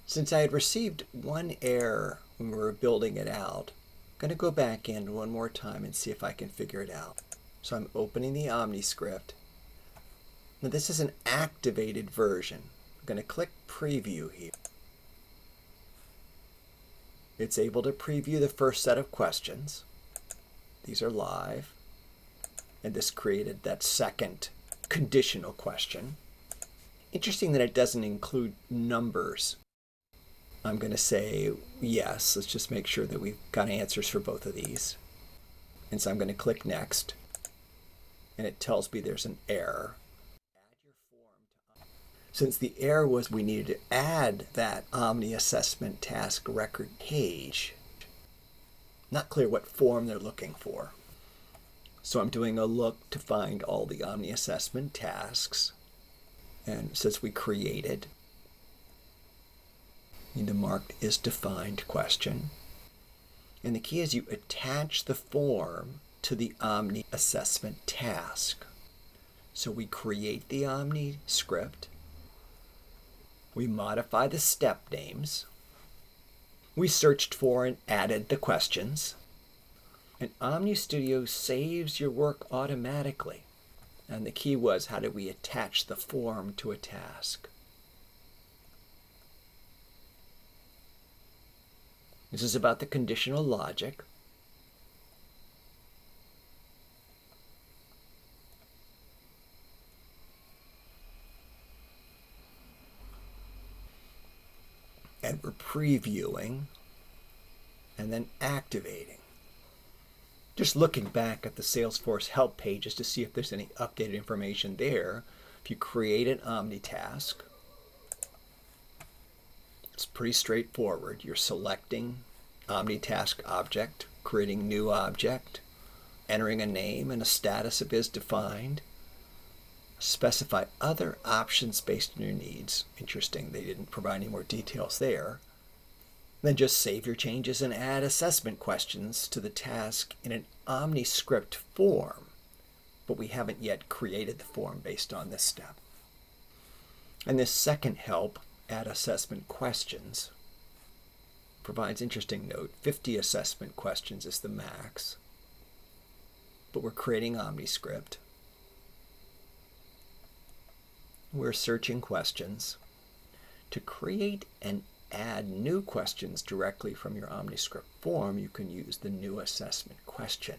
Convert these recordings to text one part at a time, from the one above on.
Since I had received one error when we were building it out, I'm going to go back in one more time and see if I can figure it out. So I'm opening the OmniScript. Now this is an activated version. I'm going to click Preview here. It's able to preview the first set of questions. These are live. And this created that second conditional question. Interesting that it doesn't include numbers. I'm going to say yes. Let's just make sure that we've got answers for both of these. And so I'm going to click Next. And it tells me there's an error. Since the error was we needed to add that Omni Assessment Task record page, not clear what form they're looking for. So I'm doing a look to find all the Omni Assessment Tasks. And it says we created. The marked is defined question. And the key is you attach the form to the Omni Assessment Task. So we create the OmniScript. We modify the step names. We searched for and added the questions. And Omni Studio saves your work automatically. And the key was, how do we attach the form to a task? This is about the conditional logic. And we're previewing and then activating. Just looking back at the Salesforce help pages to see if there's any updated information there. If you create an Omni task, it's pretty straightforward. You're selecting Omni task object, creating new object, entering a name and a status if is defined. Specify other options based on your needs. Interesting, they didn't provide any more details there. Then just save your changes and add assessment questions to the task in an OmniScript form. But we haven't yet created the form based on this step. And this second help, add assessment questions, provides interesting note. 50 assessment questions is the max. But we're creating OmniScript. We're searching questions. To create and add new questions directly from your OmniScript form, you can use the new assessment question.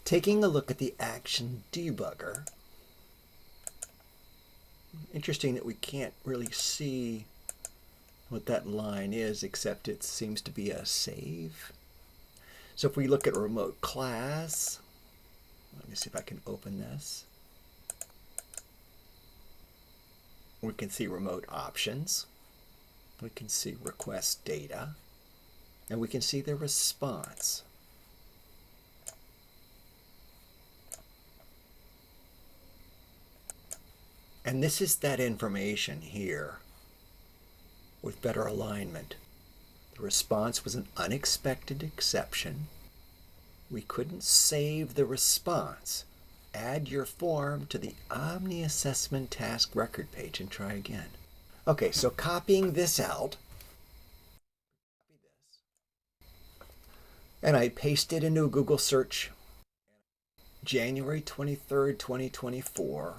Taking a look at the Action Debugger, interesting that we can't really see what that line is, except it seems to be a save. So if we look at remote class, let me see if I can open this. We can see remote options. We can see request data. And we can see the response. And this is that information here with better alignment. The response was an unexpected exception. We couldn't save the response. Add your form to the Omni Assessment Task record page and try again. Okay, so copying this out, and I paste it into a Google search. January 23rd, 2024.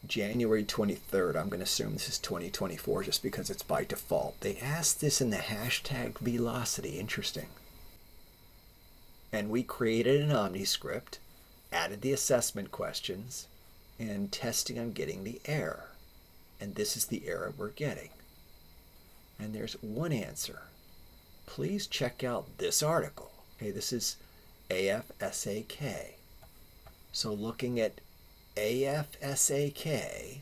January 23rd, I'm going to assume this is 2024 just because it's by default. They asked this in the hashtag velocity. Interesting. And we created an OmniScript, added the assessment questions, and testing on getting the error. And this is the error we're getting. And there's one answer. Please check out this article. Okay, this is AFSAK. So looking at AFSAK,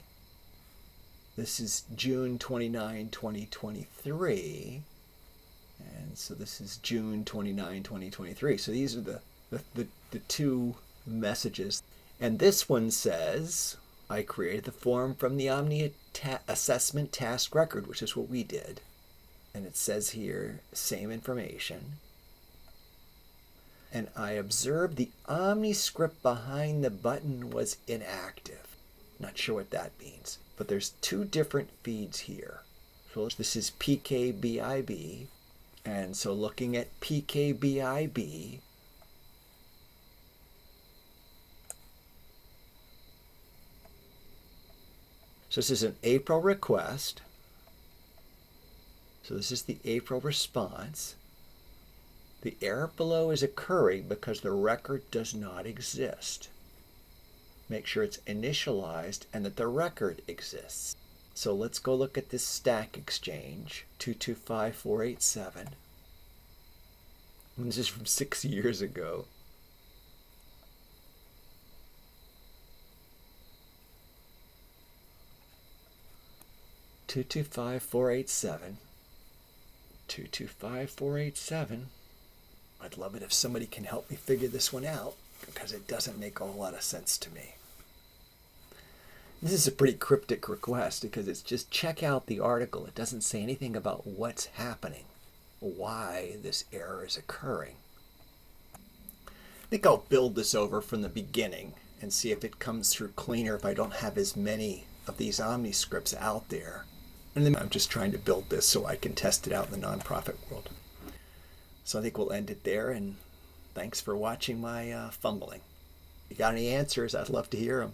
this is June 29, 2023, and And so this is June 29, 2023. So these are the two messages. And this one says, I created the form from the Omni Assessment Task record, which is what we did. And it says here, same information. And I observed the OmniScript behind the button was inactive. Not sure what that means, but there's two different feeds here. So this is PKBIB, and so looking at PKBIB, so this is an April request. So this is the April response. The error below is occurring because the record does not exist. Make sure it's initialized and that the record exists. So let's go look at this Stack Exchange 225487. This is from 6 years ago. (225,487). 225487. I'd love it if somebody can help me figure this one out, because it doesn't make a whole lot of sense to me. This is a pretty cryptic request because it's just check out the article. It doesn't say anything about what's happening, why this error is occurring. I think I'll build this over from the beginning and see if it comes through cleaner if I don't have as many of these OmniScripts out there. And then I'm just trying to build this so I can test it out in the nonprofit world. So I think we'll end it there, and thanks for watching my fumbling. If you got any answers, I'd love to hear them.